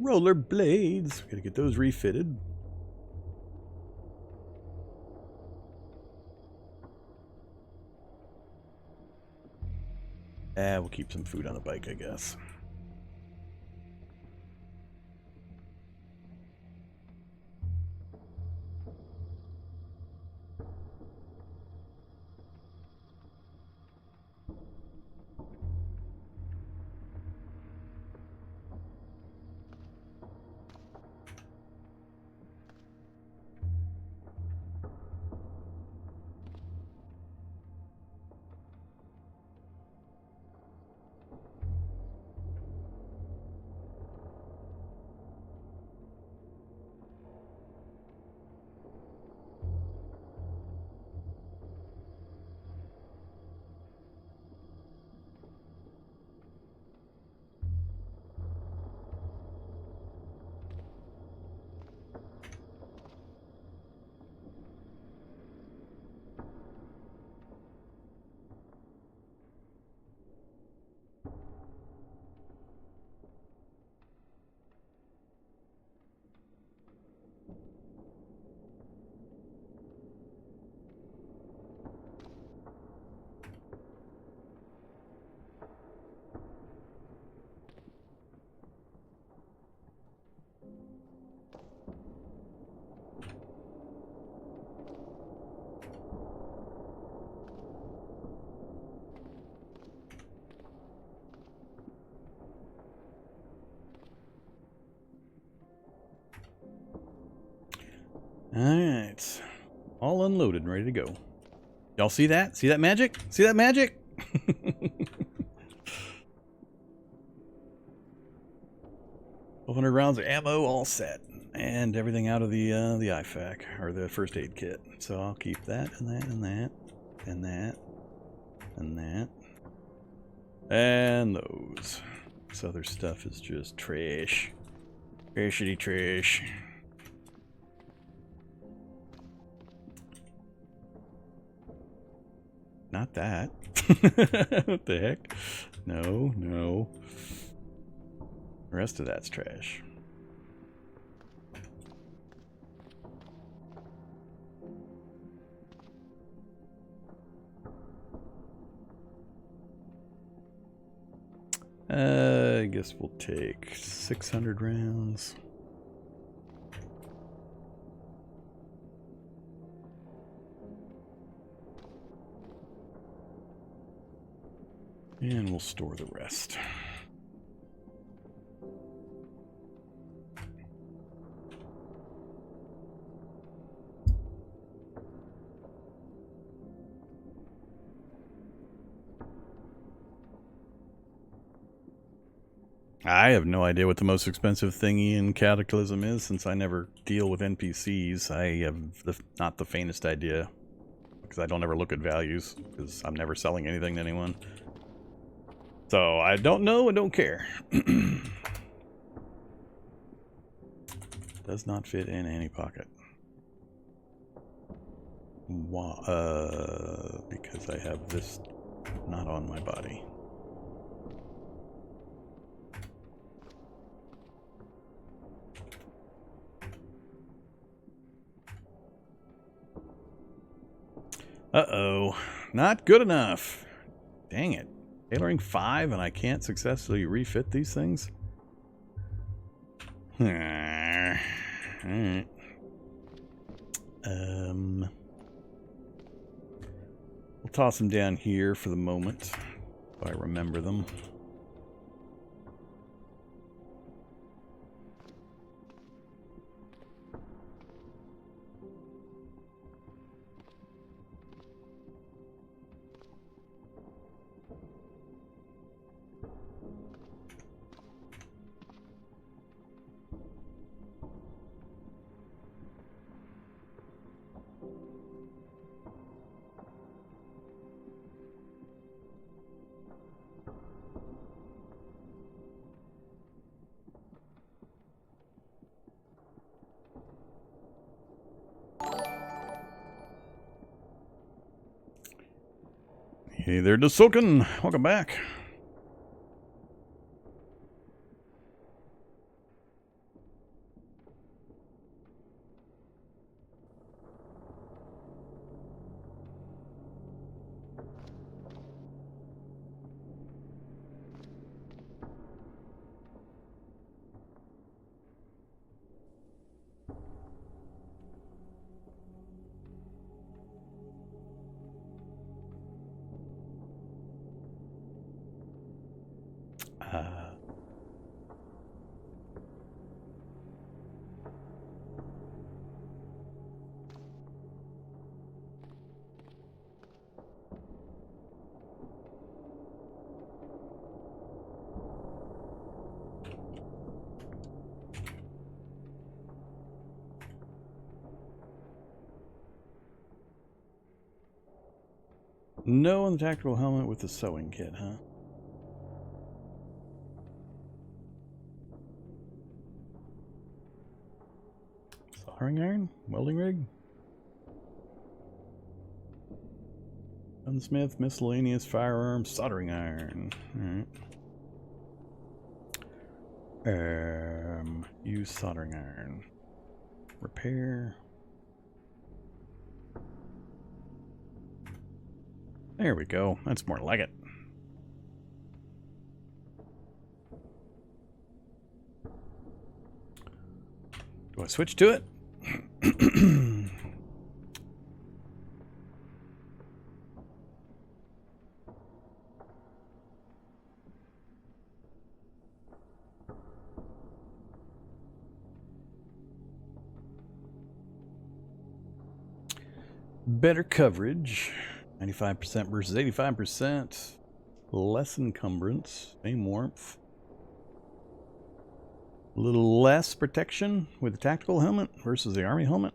Roller blades. Gotta get those refitted. We'll keep some food on the bike, I guess. Alright. All unloaded and ready to go. Y'all see that? See that magic? See that magic? 1,200 rounds of ammo all set. And everything out of the IFAK, or the first aid kit. So I'll keep that, and that, and that, and that, and that. And those. This other stuff is just trash. Trashity trash. Not that. What the heck? No, no. The rest of that's trash. I guess we'll take 600 rounds. And we'll store the rest. I have no idea what the most expensive thingy in Cataclysm is, since I never deal with NPCs. I have not the faintest idea, because I don't ever look at values, because I'm never selling anything to anyone. So I don't know and don't care. Does not fit in any pocket. Why? Because I have this not on my body. Uh-oh. Not good enough. Dang it. Tailoring 5 and I can't successfully refit these things? Alright. We'll toss them down here for the moment, if I remember them. Hey there, Desoken. Welcome back. No on the tactical helmet with the sewing kit, huh? Soldering iron? Welding rig? Gunsmith, miscellaneous firearms, soldering iron. Alright. Use soldering iron. Repair. There we go. That's more like it. Do I switch to it? Better coverage. 95% versus 85%. Less encumbrance. Same warmth. A little less protection with the tactical helmet versus the army helmet.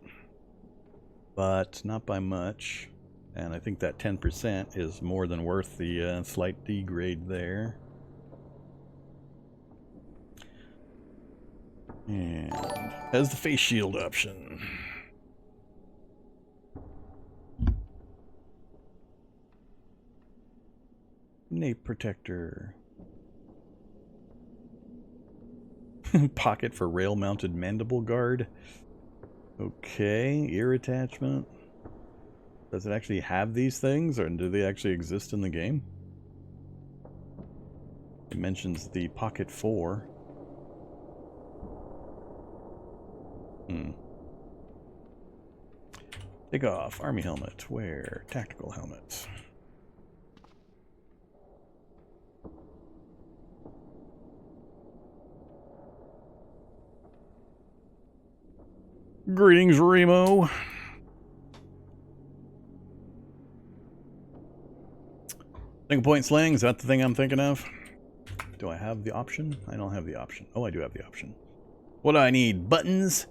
But not by much. And I think that 10% is more than worth the slight degrade there. And has the face shield option. Nape protector. Pocket for rail-mounted mandible guard. Okay, ear attachment. Does it actually have these things, or do they actually exist in the game? It mentions the Pocket 4. Take off. Army helmet. Wear. Tactical helmet. Greetings, Remo. Single point sling, is that the thing I'm thinking of? Do I have the option? I don't have the option. Oh, I do have the option. What do I need? Buttons?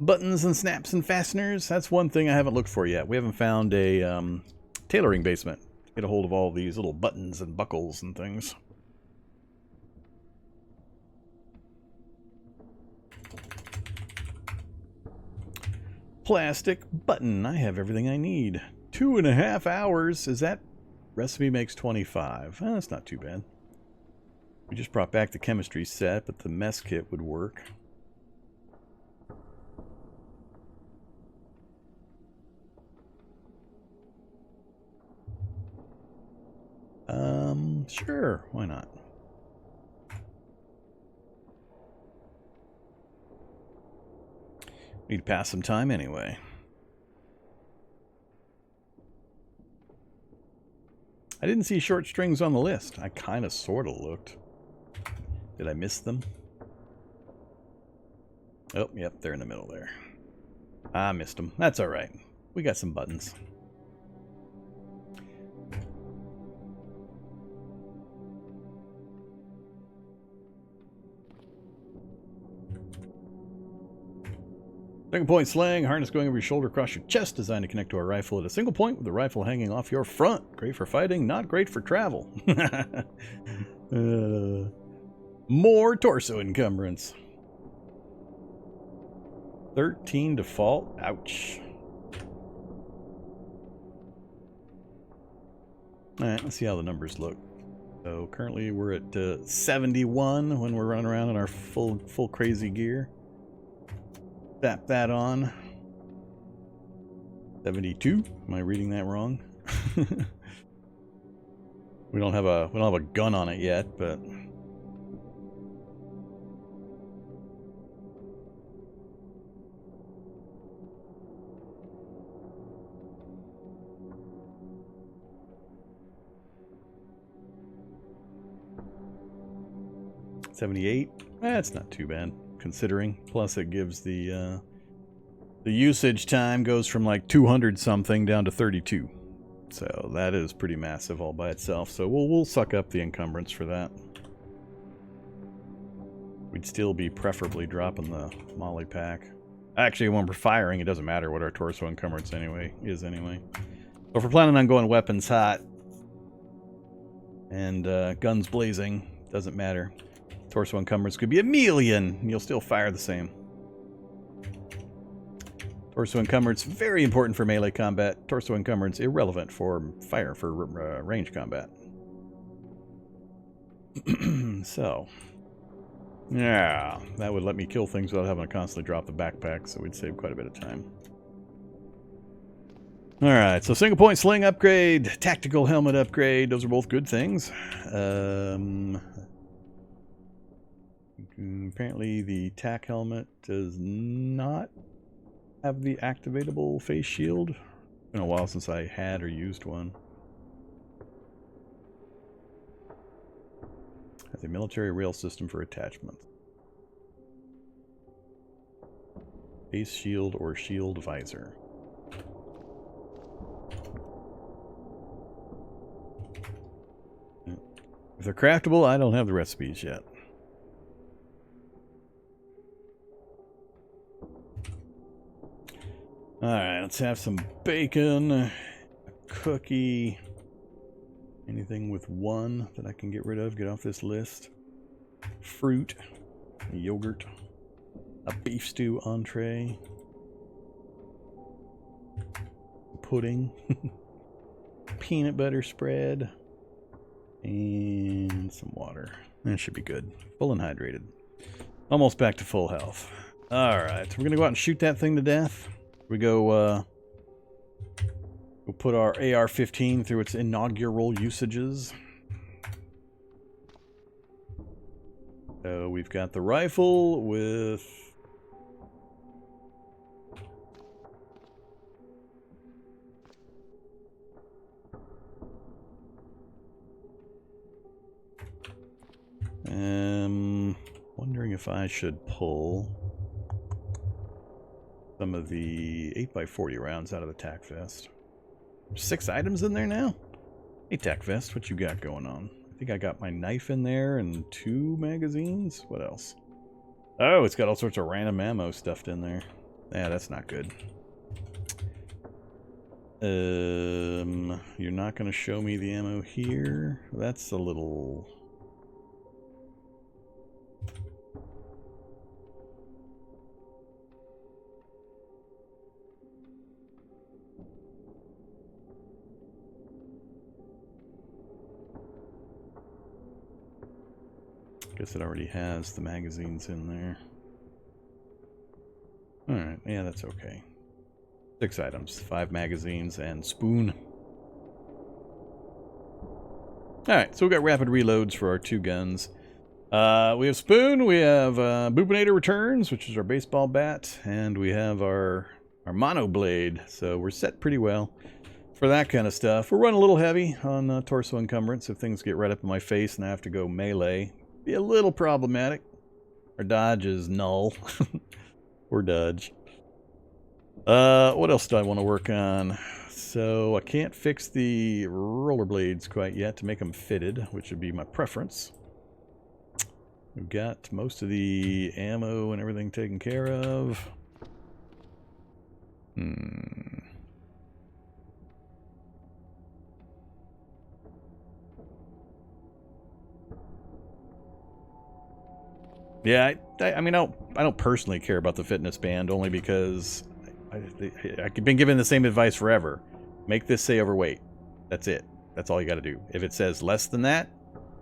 Buttons and snaps and fasteners? That's one thing I haven't looked for yet. We haven't found a tailoring basement to get a hold of all these little buttons and buckles and things. Plastic button. I have everything I need. 2.5 hours. Is that recipe makes 25? That's not too bad. We just brought back the chemistry set, but the mess kit would work. Sure, why not? Need to pass some time anyway. I didn't see short strings on the list. I kind of sort of looked. Did I miss them? Oh, yep, they're in the middle there. I missed them. That's all right. We got some buttons. Single point sling, harness going over your shoulder across your chest, designed to connect to a rifle at a single point with the rifle hanging off your front. Great for fighting, not great for travel. More torso encumbrance. 13 default. Ouch. Alright, let's see how the numbers look. So currently we're at 71 when we're running around in our full crazy gear. Tap that on. 72. Am I reading that wrong? we don't have a gun on it yet, but 78. That's not too bad, considering. Plus it gives the usage time goes from like 200 something down to 32. So that is pretty massive all by itself. So we'll suck up the encumbrance for that. We'd still be preferably dropping the molly pack. Actually, when we're firing, it doesn't matter what our torso encumbrance is anyway. So if we're planning on going weapons hot and guns blazing, doesn't matter. Torso encumbrance could be 1,000,000, and you'll still fire the same. Torso encumbrance, very important for melee combat. Torso encumbrance, irrelevant for range combat. So, yeah, that would let me kill things without having to constantly drop the backpack, so we'd save quite a bit of time. Alright, so single point sling upgrade, tactical helmet upgrade, those are both good things. Apparently the tac helmet does not have the activatable face shield. It's been a while since I had or used one. Has a military rail system for attachments. Face shield or shield visor. If they're craftable, I don't have the recipes yet. Alright, let's have some bacon, a cookie, anything with one that I can get rid of, get off this list. Fruit, yogurt, a beef stew entree, pudding, peanut butter spread, and some water. That should be good. Full and hydrated. Almost back to full health. Alright, we're going to go out and shoot that thing to death. We go, we'll put our AR-15 through its inaugural usages. So we've got the rifle with... wondering if I should pull some of the 8x40 rounds out of the tac vest. 6 items in there now? Hey, tac vest, what you got going on? I think I got my knife in there and 2 magazines. What else? Oh, it's got all sorts of random ammo stuffed in there. Yeah, that's not good. You're not going to show me the ammo here? That's a little... Guess it already has the magazines in there. Alright, yeah, that's okay. 6 items, 5 magazines, and spoon. Alright, so we've got rapid reloads for our 2 guns. We have spoon, we have Boopinator Returns, which is our baseball bat, and we have our mono blade. So we're set pretty well for that kind of stuff. We're running a little heavy on torso encumbrance. If things get right up in my face and I have to go melee, be a little problematic. Our dodge is null. Or dodge. What else do I want to work on? So I can't fix the rollerblades quite yet to make them fitted, which would be my preference. We've got most of the ammo and everything taken care of. Yeah, I mean, I don't personally care about the fitness band, only because I've been given the same advice forever. Make this say overweight. That's it. That's all you got to do. If it says less than that,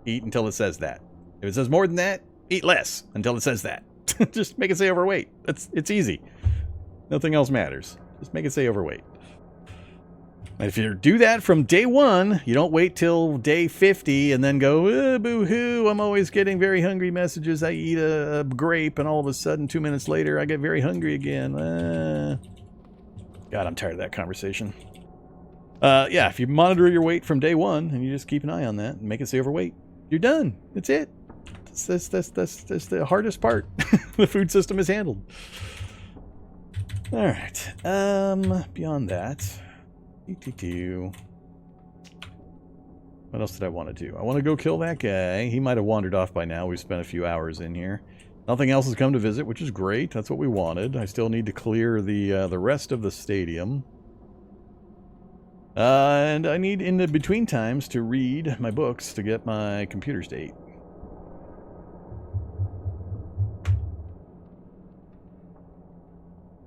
eat until it says that. If it says more than that, eat less until it says that. Just make it say overweight. It's easy. Nothing else matters. Just make it say overweight. If you do that from day 1, you don't wait till day 50 and then go, boo-hoo, I'm always getting very hungry messages. I eat a grape and all of a sudden 2 minutes later I get very hungry again. God, I'm tired of that conversation. Yeah, if you monitor your weight from day 1 and you just keep an eye on that and make it say overweight, you're done. That's it. That's the hardest part. The food system is handled. All right. Beyond that, what else did I want to do? I want to go kill that guy. He might have wandered off by now. We've spent a few hours in here. Nothing else has come to visit, which is great. That's what we wanted. I still need to clear the rest of the stadium. And I need, in the between times, to read my books to get my computer state.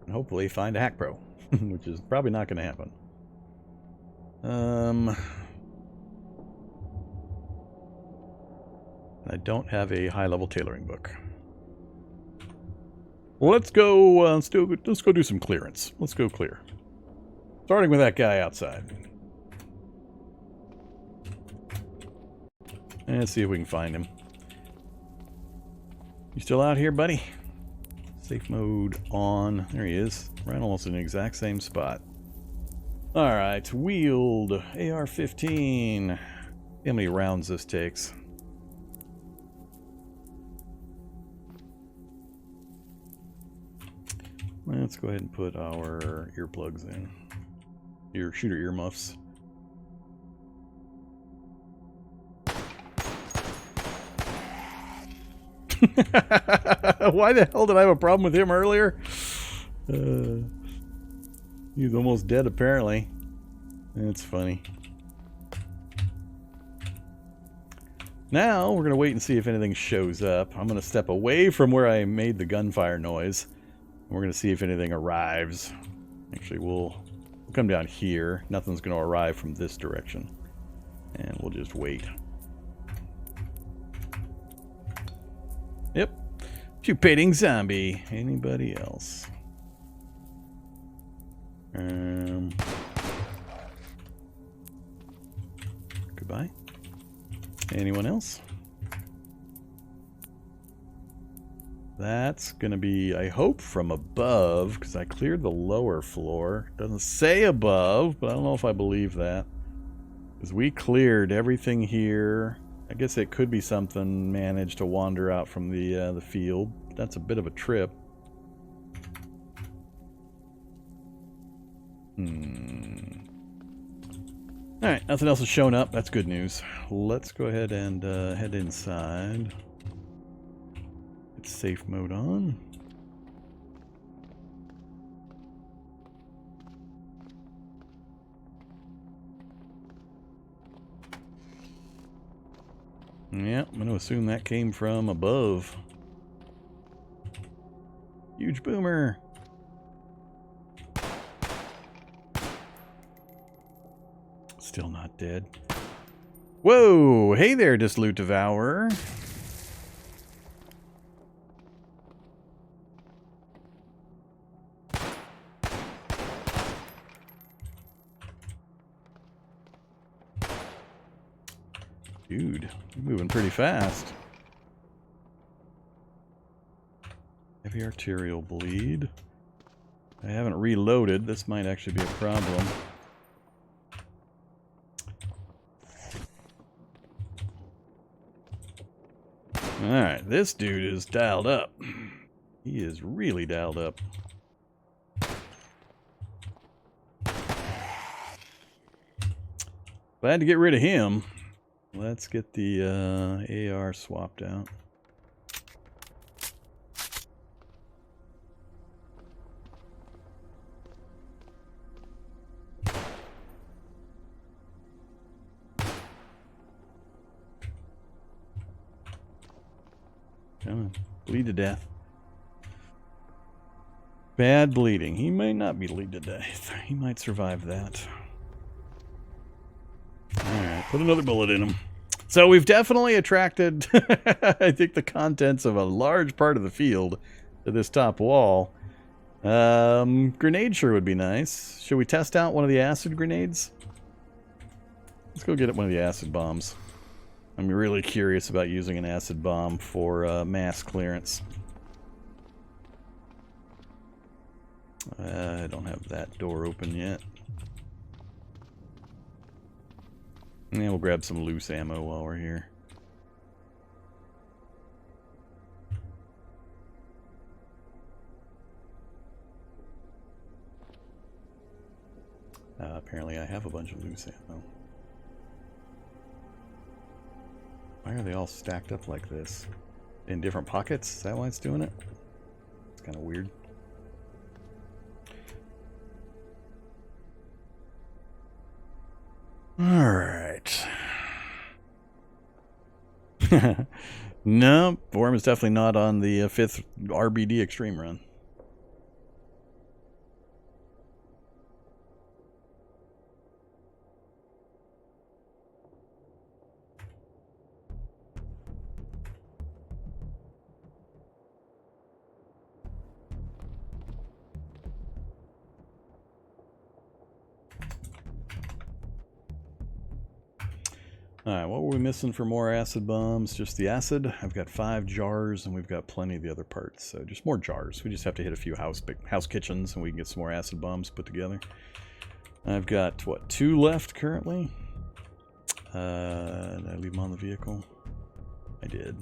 And hopefully find a hack pro, which is probably not going to happen. I don't have a high-level tailoring book. Well, let's go. Let's go do some clearance. Let's go clear. Starting with that guy outside. And let's see if we can find him. You still out here, buddy? Safe mode on. There he is. Right almost in the exact same spot. Alright, wield. AR-15. How many rounds this takes? Let's go ahead and put our earplugs in. Shooter earmuffs. Why the hell did I have a problem with him earlier? He's almost dead, apparently. That's funny. Now, we're going to wait and see if anything shows up. I'm going to step away from where I made the gunfire noise. We're going to see if anything arrives. Actually, we'll come down here. Nothing's going to arrive from this direction. And we'll just wait. Yep. Pupating zombie. Anybody else? Goodbye. Anyone else? That's gonna be, I hope, from above, because I cleared the lower floor. Doesn't say above, but I don't know if I believe that. Because we cleared everything here. I guess it could be something managed to wander out from the field. That's a bit of a trip. Alright, nothing else has shown up. That's good news. Let's go ahead and head inside. Get safe mode on. Yeah, I'm going to assume that came from above. Huge boomer. Still not dead. Whoa! Hey there, Disloot Devourer. Dude, you're moving pretty fast. Heavy arterial bleed. I haven't reloaded. This might actually be a problem. Alright, this dude is dialed up. He is really dialed up. Glad to get rid of him. Let's get the AR swapped out. Come on, bleed to death. Bad bleeding. He may not be bleed to death. He might survive that. Alright, put another bullet in him. So we've definitely attracted, I think, the contents of a large part of the field to this top wall. Grenade sure would be nice. Should we test out one of the acid grenades? Let's go get one of the acid bombs. I'm really curious about using an acid bomb for mass clearance. I don't have that door open yet. And we'll grab some loose ammo while we're here. Apparently I have a bunch of loose ammo. Why are they all stacked up like this? In different pockets? Is that why it's doing it? It's kind of weird. Alright. No, Worm is definitely not on the 5th RBD Extreme run. Alright, what were we missing for more acid bombs? Just the acid. I've got 5 jars, and we've got plenty of the other parts. So just more jars. We just have to hit a few house kitchens, and we can get some more acid bombs put together. I've got, what, 2 left currently? Did I leave them on the vehicle? I did.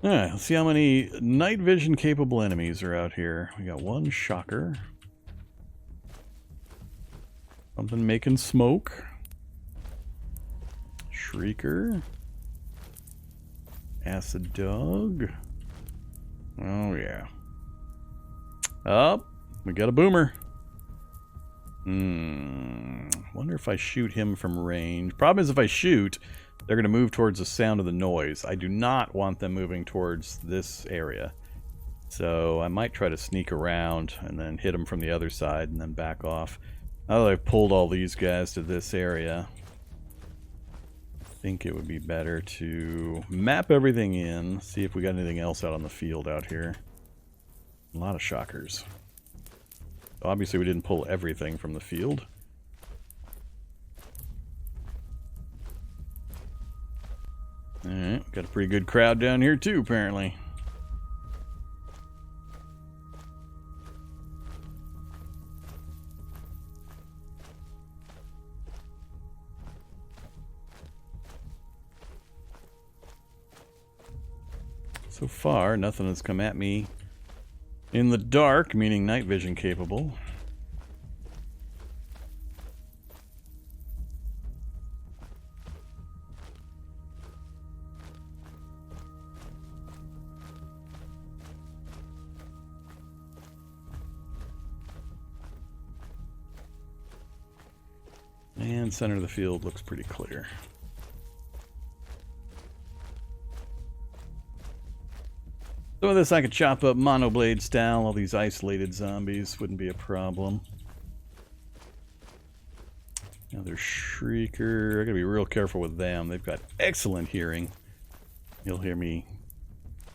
Alright, let's see how many night vision capable enemies are out here. We got 1 shocker. Something making smoke. Shrieker. Acid dog. Oh yeah. Oh, we got a boomer. Wonder if I shoot him from range. Problem is if I shoot, they're going to move towards the sound of the noise. I do not want them moving towards this area. So I might try to sneak around and then hit them from the other side and then back off. Now that I've pulled all these guys to this area, I think it would be better to map everything in, see if we got anything else out on the field out here. A lot of shockers. Obviously we didn't pull everything from the field. Alright, got a pretty good crowd down here too, apparently. So far, nothing has come at me in the dark, meaning night vision capable. And center of the field looks pretty clear. Some of this I could chop up monoblade style. All these isolated zombies wouldn't be a problem. Another shrieker. I gotta be real careful with them. They've got excellent hearing. He'll hear me.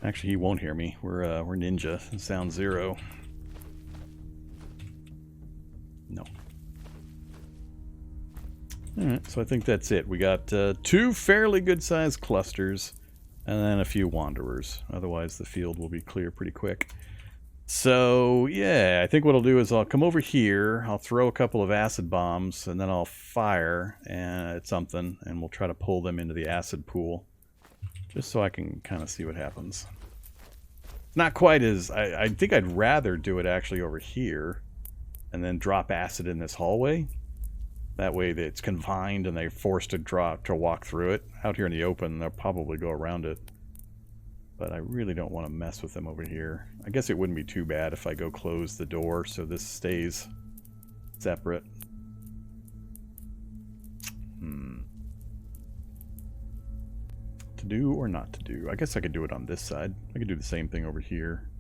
Actually, he won't hear me. We're ninja. Sound 0. No. Alright, so I think that's it. We got 2 fairly good-sized clusters, and then a few wanderers. Otherwise, the field will be clear pretty quick. So, yeah, I think what I'll do is I'll come over here, I'll throw a couple of acid bombs, and then I'll fire at something, and we'll try to pull them into the acid pool, just so I can kind of see what happens. Not quite as... I think I'd rather do it actually over here, and then drop acid in this hallway. That way it's confined and they're forced to walk through it. Out here in the open, they'll probably go around it. But I really don't want to mess with them over here. I guess it wouldn't be too bad if I go close the door so this stays separate. To do or not to do? I guess I could do it on this side. I could do the same thing over here.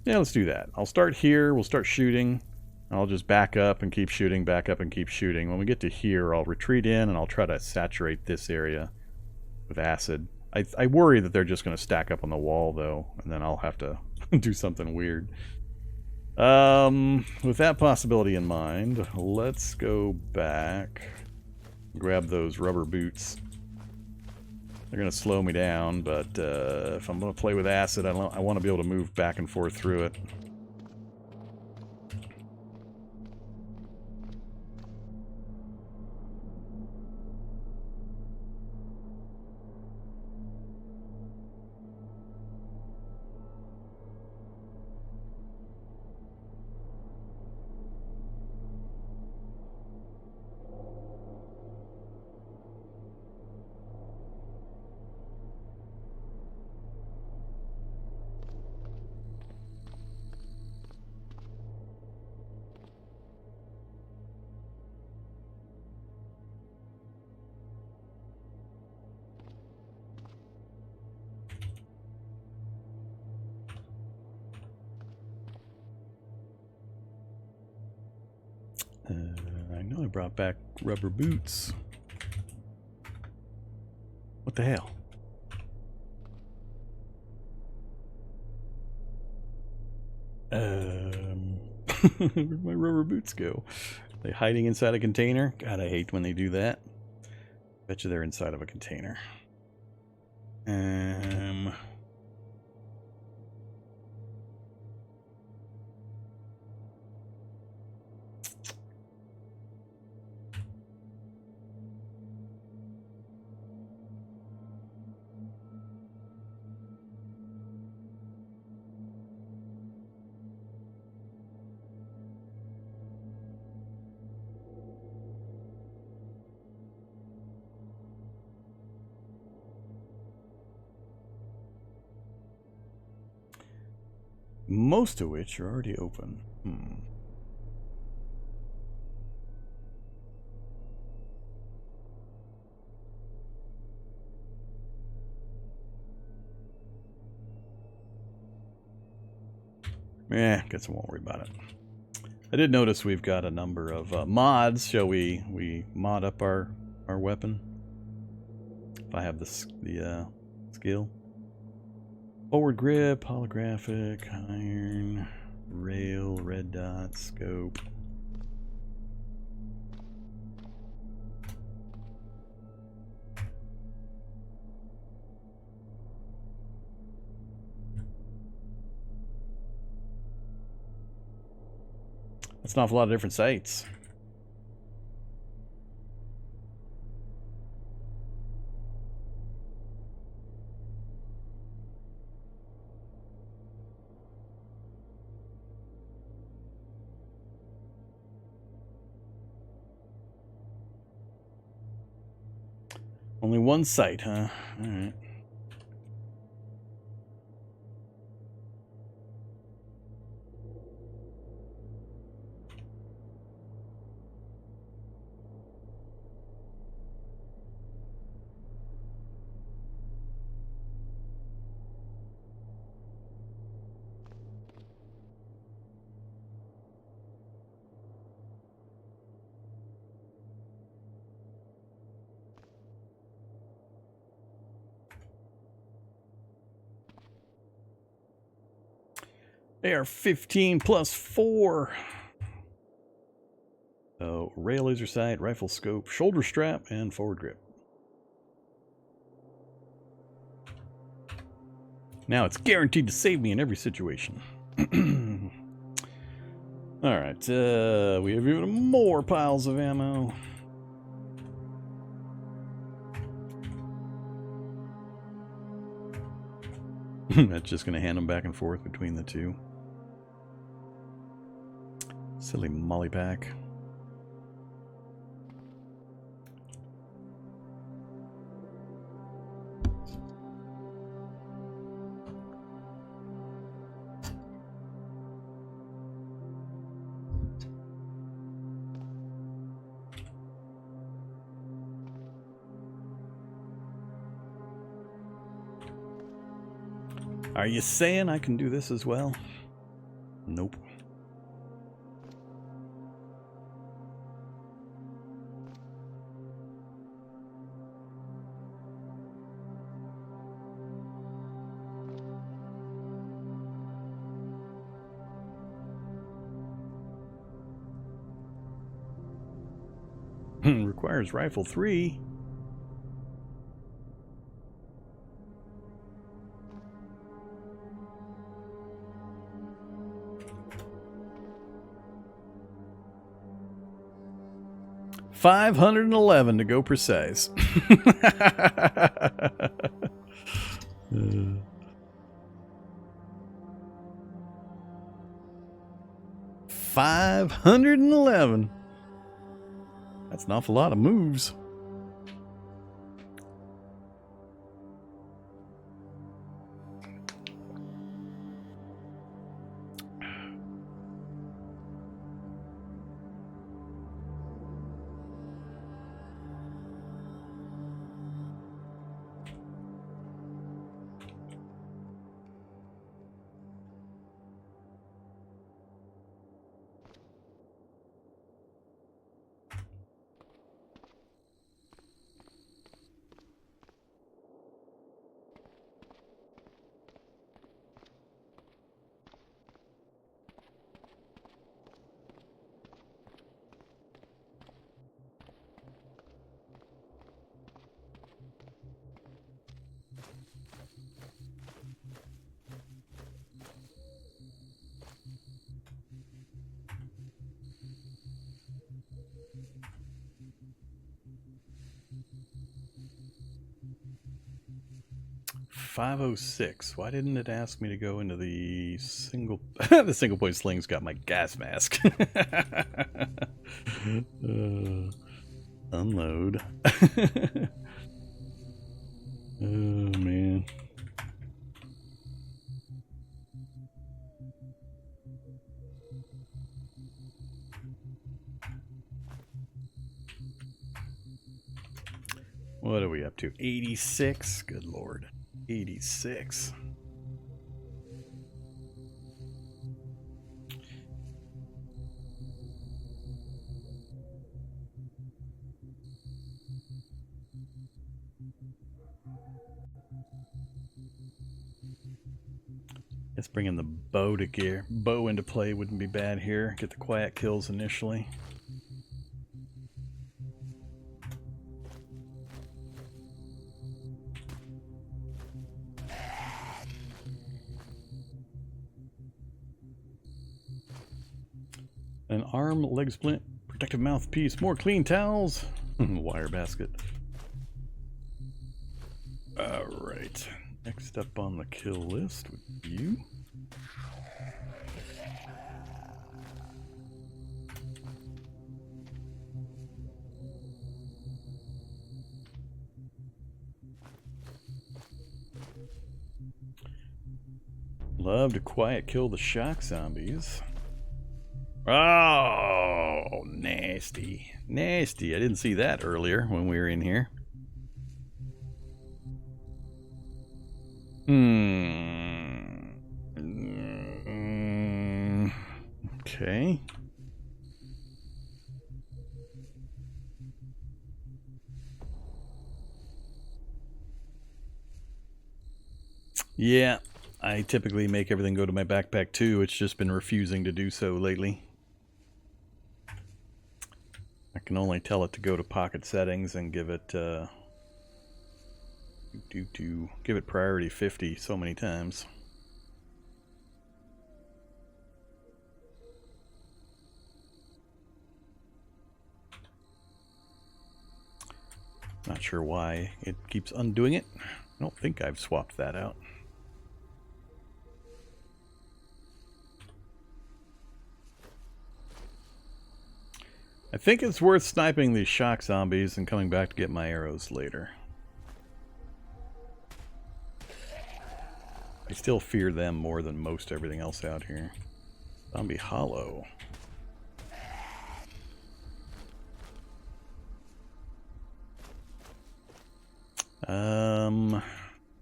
Yeah, let's do that. I'll start here. We'll start shooting. I'll just back up and keep shooting, back up and keep shooting. When we get to here, I'll retreat in and I'll try to saturate this area with acid. I worry that they're just going to stack up on the wall, though, and then I'll have to do something weird. With that possibility in mind, let's go back, grab those rubber boots. They're going to slow me down, but if I'm going to play with acid, I want to be able to move back and forth through it. I know I brought back rubber boots. What the hell? Where'd my rubber boots go? Are they hiding inside a container? God, I hate when they do that. Bet you they're inside of a container. Most of which are already open. Guess I won't worry about it. I did notice we've got a number of mods. Shall we mod up our weapon? If I have the skill. Forward grip, holographic, iron, rail, red dot, scope. That's an awful lot of different sights. Only one sight, huh? All right. AR-15 plus 4. So, rail laser sight, rifle scope, shoulder strap, and forward grip. Now it's guaranteed to save me in every situation. Alright, we have even more piles of ammo. That's just going to hand them back and forth between the two. Silly molly pack. Are you saying I can do this as well? Nope. Requires rifle 3. $511 to go precise. $511. That's an awful lot of moves. 506. Why didn't it ask me to go into the single... the single point sling's got my gas mask. Unload. Oh, man. What are we up to? 86? Good lord. 86. Let's bring in the bow into play wouldn't be bad here. Get the quiet kills initially. An arm, leg splint, protective mouthpiece, more clean towels, wire basket. Alright, next up on the kill list would be you. Love to quiet kill the shock zombies. Oh, nasty. Nasty. I didn't see that earlier when we were in here. Okay. Yeah, I typically make everything go to my backpack too. It's just been refusing to do so lately. I can only tell it to go to pocket settings and give it give it priority 50 so many times. Not sure why it keeps undoing it. I don't think I've swapped that out. I think it's worth sniping these shock zombies and coming back to get my arrows later. I still fear them more than most everything else out here. Zombie hollow.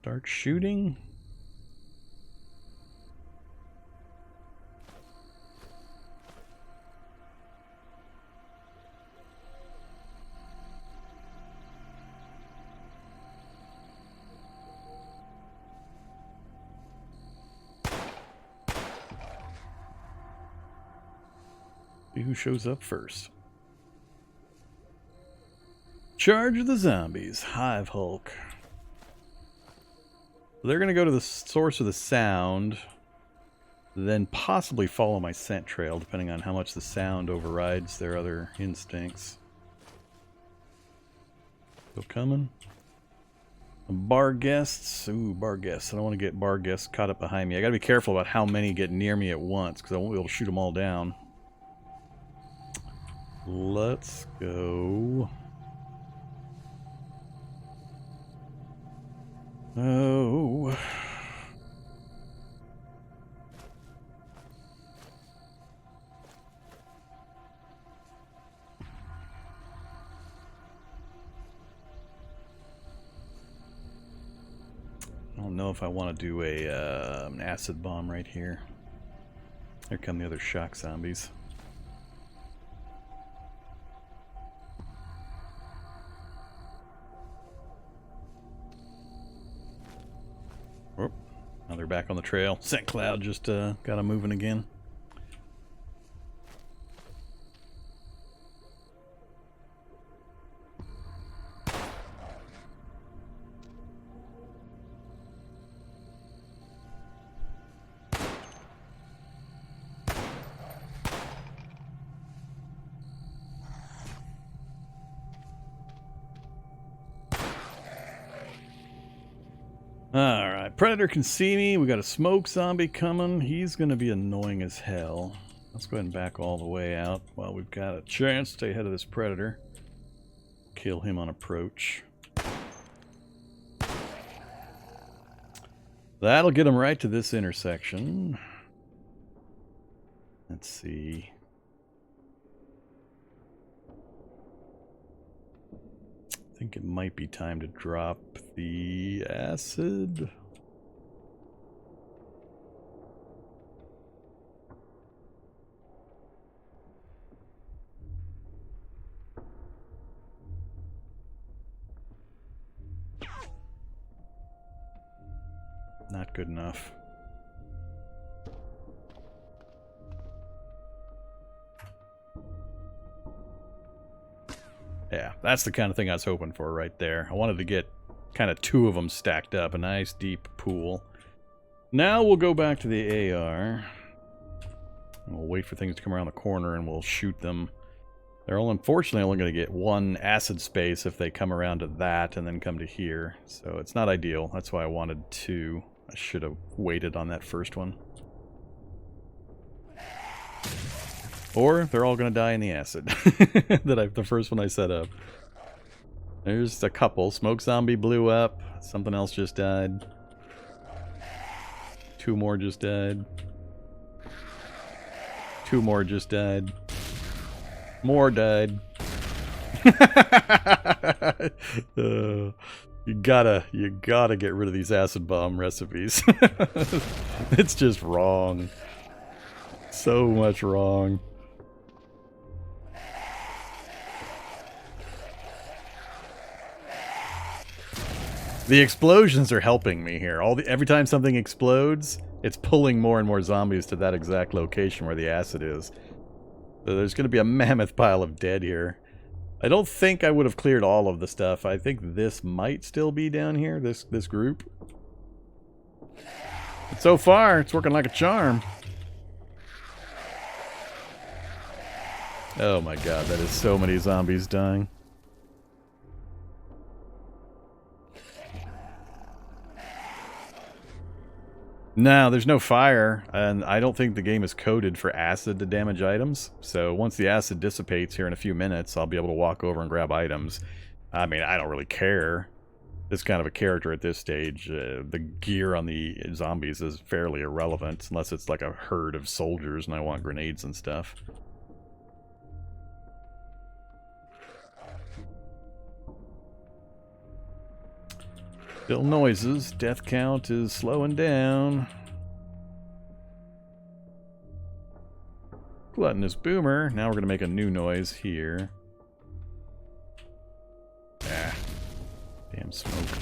Start shooting. See who shows up first. Charge the zombies. Hive Hulk. They're going to go to the source of the sound, then possibly follow my scent trail, depending on how much the sound overrides their other instincts. Still coming. Bar guests. Ooh, bar guests. I don't want to get bar guests caught up behind me. I got to be careful about how many get near me at once, because I won't be able to shoot them all down. Let's go. Oh. I don't know if I want to do an acid bomb right here. Here come the other shock zombies. Oh, now they're back on the trail. Scent cloud just got them moving again. All right. Alright, Predator can see me. We got a smoke zombie coming. He's going to be annoying as hell. Let's go ahead and back all the way out while we've got a chance to stay ahead of this Predator. Kill him on approach. That'll get him right to this intersection. Let's see. I think it might be time to drop the acid. Not good enough. Yeah, that's the kind of thing I was hoping for right there. I wanted to get kind of two of them stacked up, a nice deep pool. Now we'll go back to the AR. We'll wait for things to come around the corner and we'll shoot them. They're unfortunately only going to get one acid space if they come around to that and then come to here. So it's not ideal. That's why I wanted two. I should have waited on that first one. Or they're all going to die in the acid. The first one I set up. There's a couple. Smoke zombie blew up. Something else just died. Two more just died. Two more just died. More died. You gotta get rid of these acid bomb recipes. It's just wrong. So much wrong. The explosions are helping me here. Every time something explodes, it's pulling more and more zombies to that exact location where the acid is. So there's going to be a mammoth pile of dead here. I don't think I would have cleared all of the stuff. I think this might still be down here, this group. But so far, it's working like a charm. Oh my god, that is so many zombies dying. No, there's no fire, and I don't think the game is coded for acid to damage items. So once the acid dissipates here in a few minutes, I'll be able to walk over and grab items. I mean, I don't really care. This kind of a character at this stage, the gear on the zombies is fairly irrelevant, unless it's like a herd of soldiers and I want grenades and stuff. Still noises. Death count is slowing down. Gluttonous Boomer. Now we're going to make a new noise here. Ah. Damn smoke.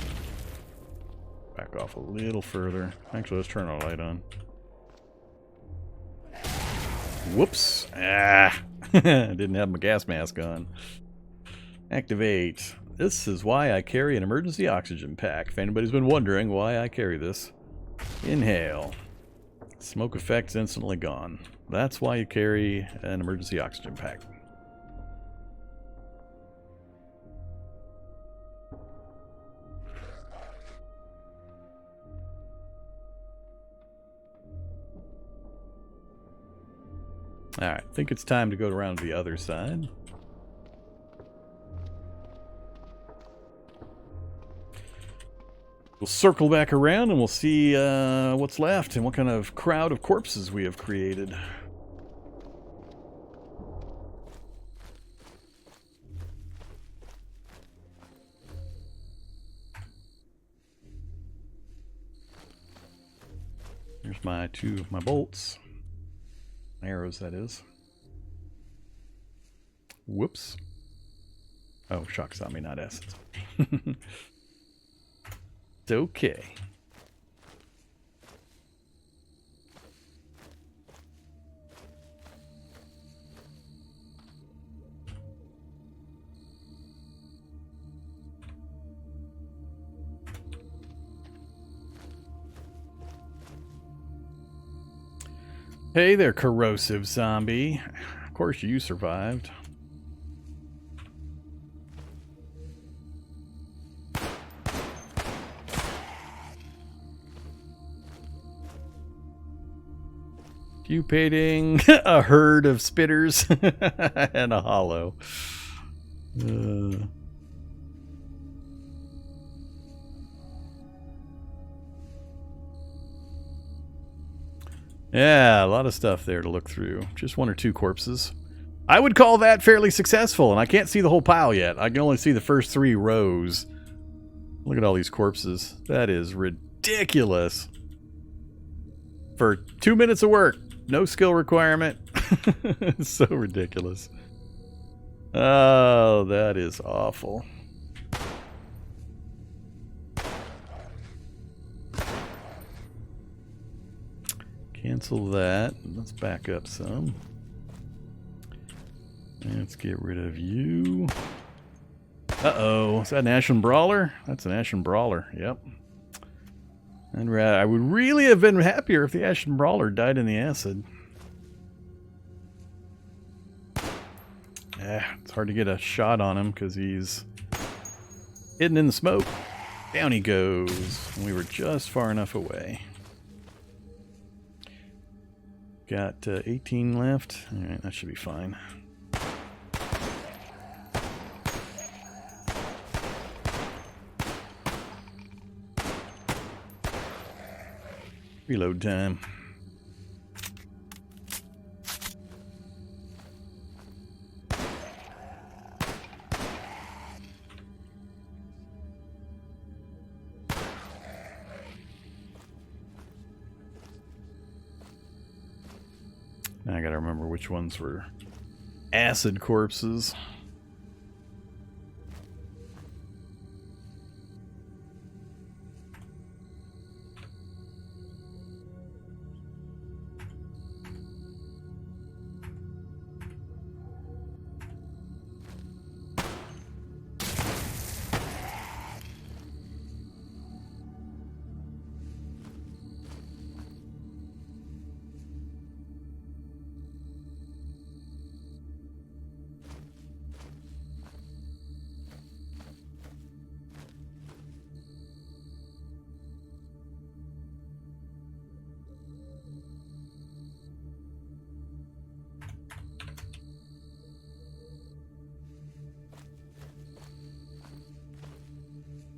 Back off a little further. Actually, let's turn our light on. Whoops. Ah. Didn't have my gas mask on. Activate. This is why I carry an emergency oxygen pack. If anybody's been wondering why I carry this. Inhale. Smoke effect's instantly gone. That's why you carry an emergency oxygen pack. Alright, I think it's time to go around to the other side. We'll circle back around and we'll see what's left and what kind of crowd of corpses we have created. Here's my two of my bolts. Arrows, that is. Whoops. Oh, shock zombie, not acids. It's okay. Hey there, corrosive zombie. Of course you survived. Pupating a herd of spitters and a hollow. Yeah, a lot of stuff there to look through. Just 1 or 2 corpses. I would call that fairly successful, and I can't see the whole pile yet. I can only see the first 3 rows. Look at all these corpses. That is ridiculous. For 2 minutes of work. No skill requirement. It's so ridiculous. Oh, that is awful. Cancel that. Let's back up some. Let's get rid of you. Uh-oh. Is that an Ashen Brawler? That's an Ashen Brawler. Yep. And I would really have been happier if the Ashen Brawler died in the acid. It's hard to get a shot on him because he's hidden in the smoke. Down he goes. We were just far enough away. Got 18 left. Alright, that should be fine. Reload time. Now I gotta remember which ones were acid corpses.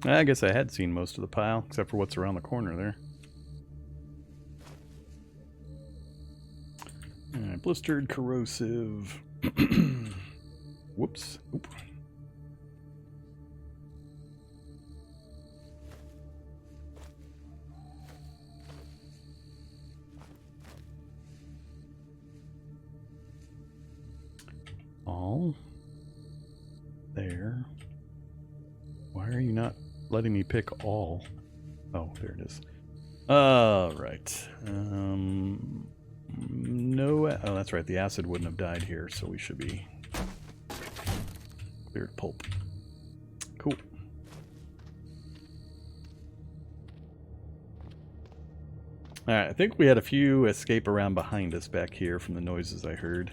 I guess I had seen most of the pile, except for what's around the corner there. Alright, blistered, corrosive. Whoops. Oop. All there. Why are you not letting me pick all? Oh, there it is. Right. No. Oh, that's right. The acid wouldn't have died here, so we should be cleared pulp. Cool. Alright, I think we had a few escape around behind us back here from the noises I heard.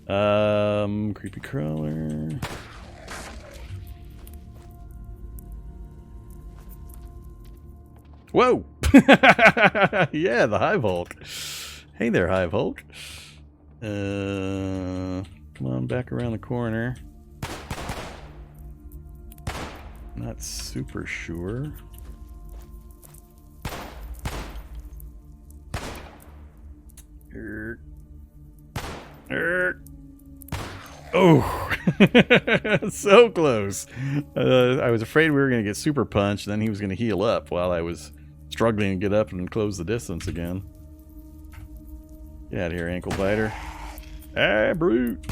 Creepy crawler. Whoa! Yeah, the Hive Hulk. Hey there, Hive Hulk. Come on, back around the corner. Not super sure. Oh, so close. I was afraid we were going to get super punched, and then he was going to heal up while I was struggling to get up and close the distance again. Get out of here, ankle biter. Ah, brute.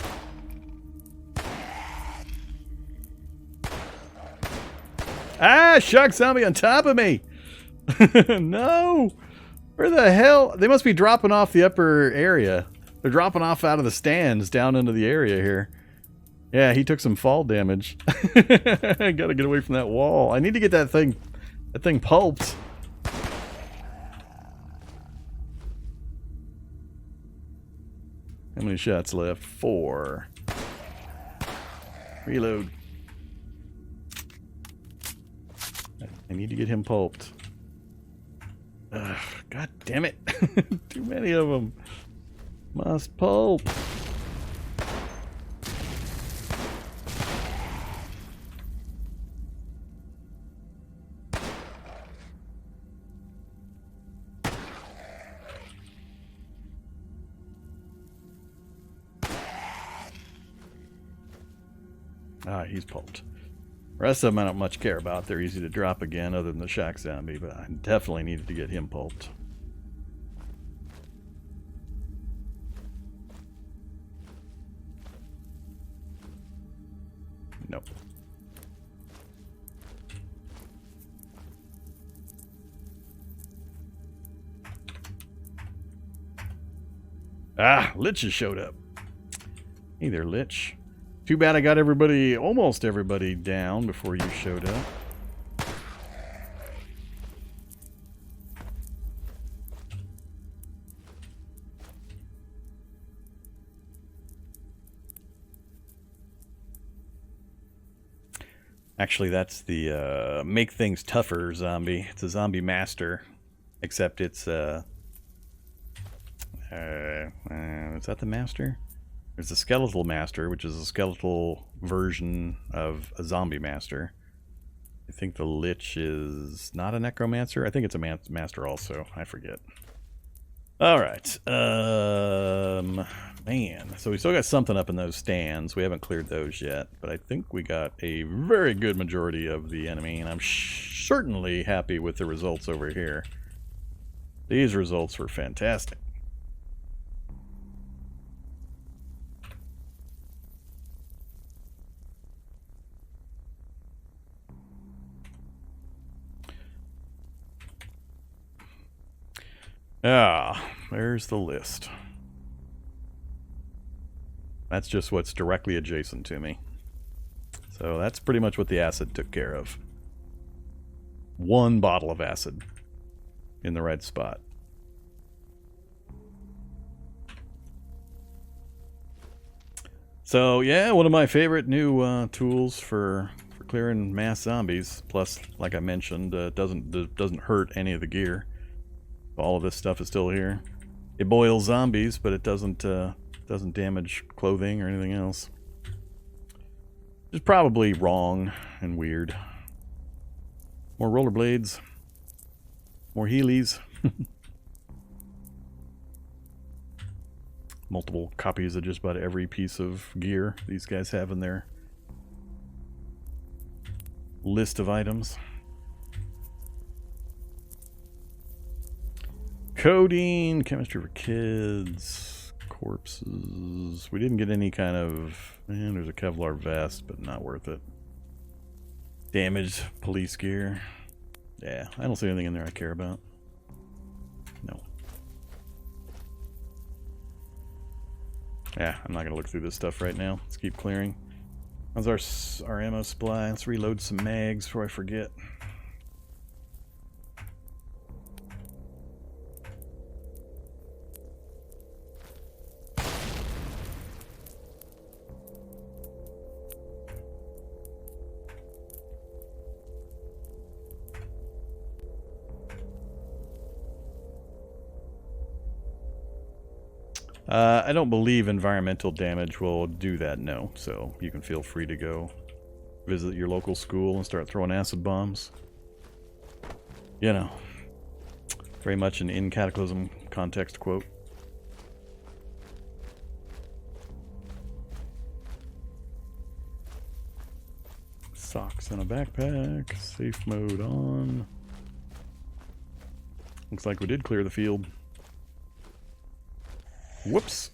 Ah, shock zombie on top of me. No. Where the hell? They must be dropping off the upper area. They're dropping off out of the stands down into the area here. Yeah, he took some fall damage. I gotta get away from that wall. I need to get that thing pulped. How many shots left? 4. Reload. I need to get him pulped. Ugh, God damn it. Too many of them. Must pulp. Ah, he's pulped. The rest of them I don't much care about. They're easy to drop again, other than the shock zombie, but I definitely needed to get him pulped. Nope. Ah, Lich has showed up. Hey there, Lich. Too bad I got everybody, almost everybody down before you showed up. Actually, that's the make things tougher zombie. It's a zombie master, except it's is that the master? There's a skeletal master, which is a skeletal version of a zombie master. I think the Lich is not a necromancer. I think it's a master also. I forget. All right. Man. So we still got something up in those stands. We haven't cleared those yet, but I think we got a very good majority of the enemy, and I'm certainly happy with the results over here. These results were fantastic. Ah, there's the list. That's just what's directly adjacent to me. So that's pretty much what the acid took care of. One bottle of acid in the right spot. So yeah, one of my favorite new tools for clearing mass zombies. Plus, like I mentioned, doesn't hurt any of the gear. All of this stuff is still here. It boils zombies, but it doesn't damage clothing or anything else. Which is probably wrong and weird. More rollerblades. More Heelys. Multiple copies of just about every piece of gear these guys have in their list of items. Coding, chemistry for kids, corpses. We didn't get any kind of... there's a Kevlar vest, but not worth it. Damaged police gear. Yeah, I don't see anything in there I care about. No. Yeah, I'm not going to look through this stuff right now. Let's keep clearing. How's our ammo supply? Let's reload some mags before I forget. I don't believe environmental damage will do that, no. So you can feel free to go visit your local school and start throwing acid bombs. You know, very much an in Cataclysm context quote. Socks and a backpack. Safe mode on. Looks like we did clear the field. Whoops.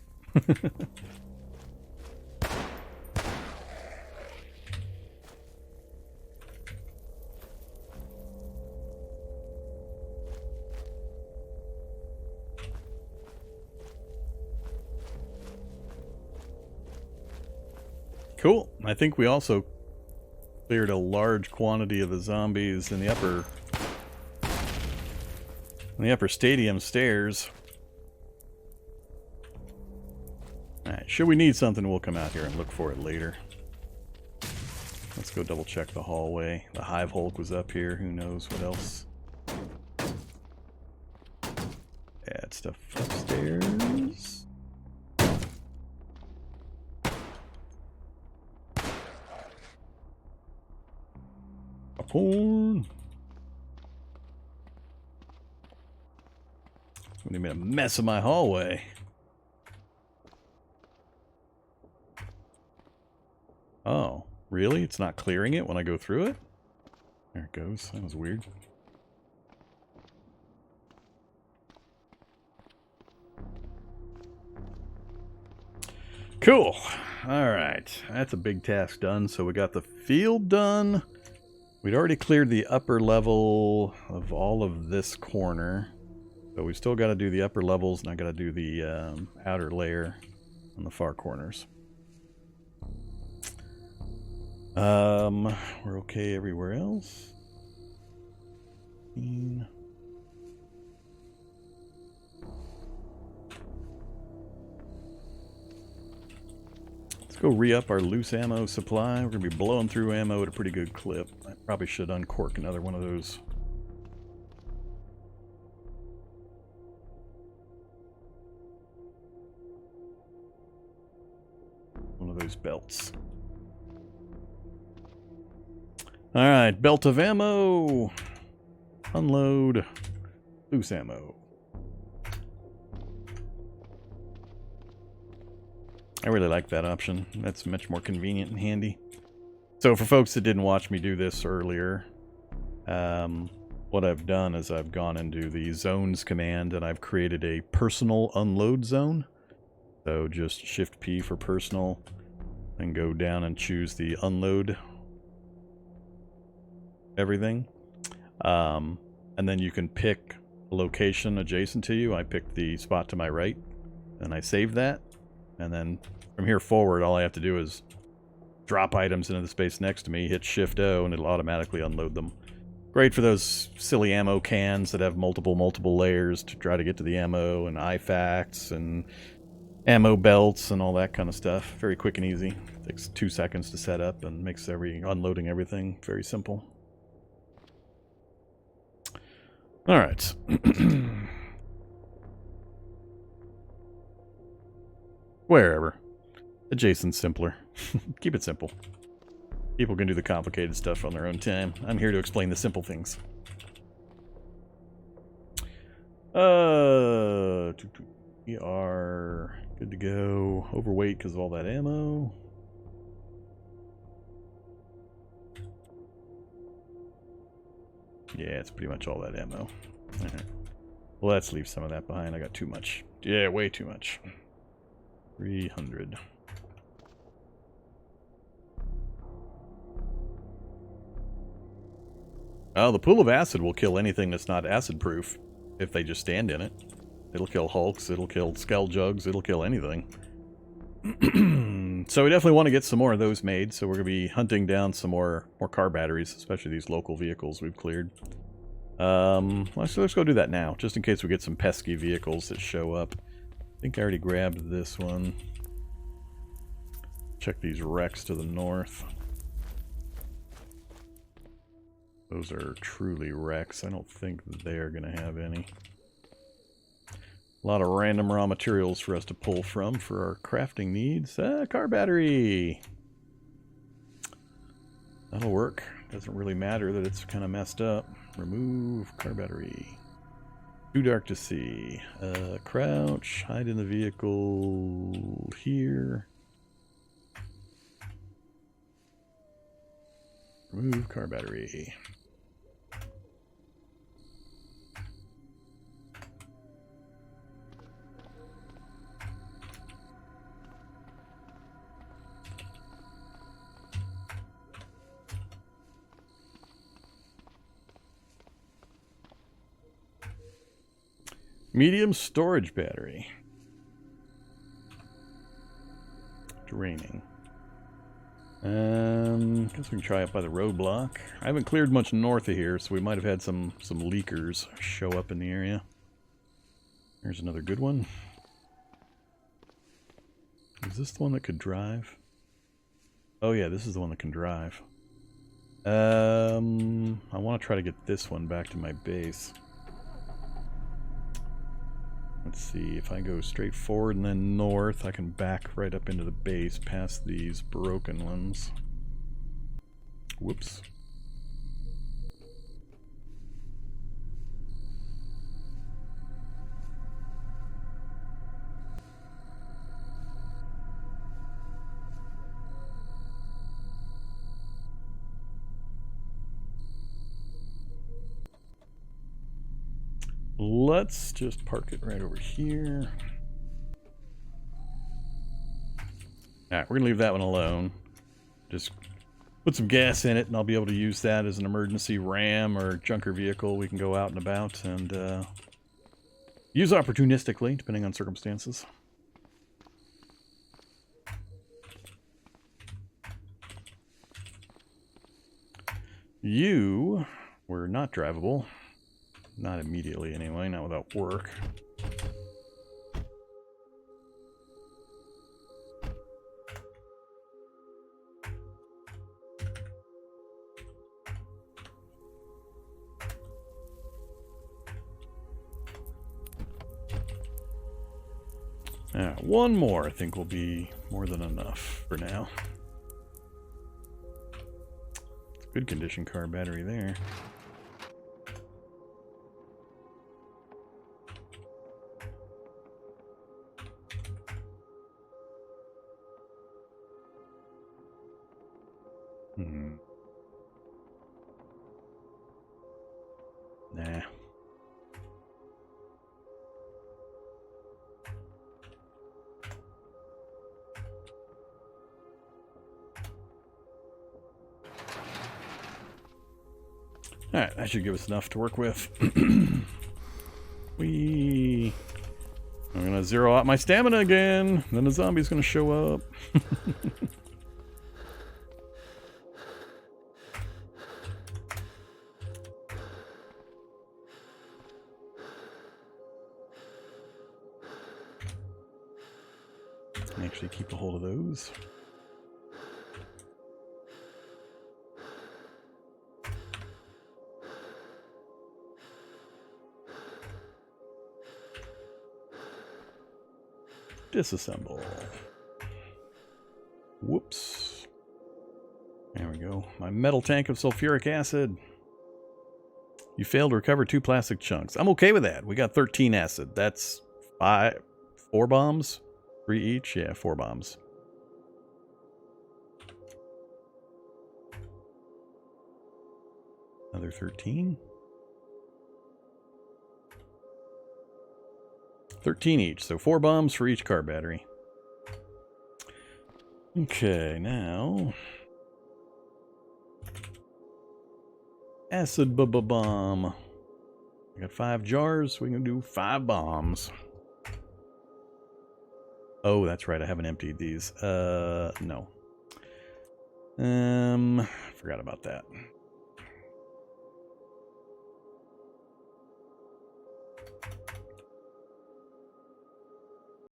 Cool. I think we also cleared a large quantity of the zombies in the upper stadium stairs. Alright, should we need something, we'll come out here and look for it later. Let's go double check the hallway. The Hive Hulk was up here, who knows what else. Add stuff upstairs. Popcorn. Somebody made a mess of my hallway. Oh, really? It's not clearing it when I go through it? There it goes. That was weird. Cool. Alright. That's a big task done. So we got the field done. We'd already cleared the upper level of all of this corner. But we still got to do the upper levels, and I got to do the outer layer on the far corners. We're okay everywhere else. Let's go re-up our loose ammo supply. We're going to be blowing through ammo at a pretty good clip. I probably should uncork another one of those. One of those belts. Alright, belt of ammo. Unload. Loose ammo. I really like that option. That's much more convenient and handy. So for folks that didn't watch me do this earlier, what I've done is I've gone into the zones command and I've created a personal unload zone. So just Shift P for personal and go down and choose the unload everything. And then you can pick a location adjacent to you. I picked the spot to my right and I save that. And then from here forward, all I have to do is drop items into the space next to me, hit Shift O, and it'll automatically unload them. Great for those silly ammo cans that have multiple layers to try to get to the ammo, and IFAKs and ammo belts and all that kind of stuff. Very quick and easy. Takes 2 seconds to set up and makes unloading everything very simple. Alright. Wherever. Adjacent's simpler. Keep it simple. People can do the complicated stuff on their own time. I'm here to explain the simple things. We are good to go. Overweight because of all that ammo. Yeah, it's pretty much all that ammo. Alright. Well, let's leave some of that behind. I got too much. Yeah, way too much. 300. Oh, the pool of acid will kill anything that's not acid proof if they just stand in it. It'll kill hulks, it'll kill skull jugs, it'll kill anything. So we definitely want to get some more of those made, so we're going to be hunting down some more car batteries, especially these local vehicles we've cleared. Let's go do that now, just in case we get some pesky vehicles that show up. I think I already grabbed this one. Check these wrecks to the north. Those are truly wrecks. I don't think they're going to have any. A lot of random raw materials for us to pull from for our crafting needs. Car battery! That'll work. Doesn't really matter that it's kind of messed up. Remove car battery. Too dark to see. Crouch. Hide in the vehicle here. Remove car battery. Medium storage battery. Draining. Guess we can try it by the roadblock. I haven't cleared much north of here, so we might have had some leakers show up in the area. There's another good one. Is this the one that could drive? Oh yeah, this is the one that can drive. I want to try to get this one back to my base. Let's see, if I go straight forward and then north, I can back right up into the base past these broken ones. Whoops. Let's just park it right over here. Alright, we're going to leave that one alone. Just put some gas in it, and I'll be able to use that as an emergency ram or junker vehicle. We can go out and about and use opportunistically, depending on circumstances. You were not drivable. Not immediately, anyway. Not without work. One more, I think, will be more than enough for now. It's a good condition car battery there. Nah. Alright, that should give us enough to work with. I'm gonna zero out my stamina again. Then the zombie's gonna show up. Actually keep a hold of those. Disassemble. Whoops. There we go. My metal tank of sulfuric acid. You failed to recover 2 plastic chunks. I'm okay with that. We got 13 acid. That's 4 bombs? 3 each? Yeah, 4 bombs. Another 13. 13 each, so 4 bombs for each car battery. Okay, now... acid bomb. I got 5 jars, so we can do 5 bombs. Oh, that's right, I haven't emptied these. No. Forgot about that.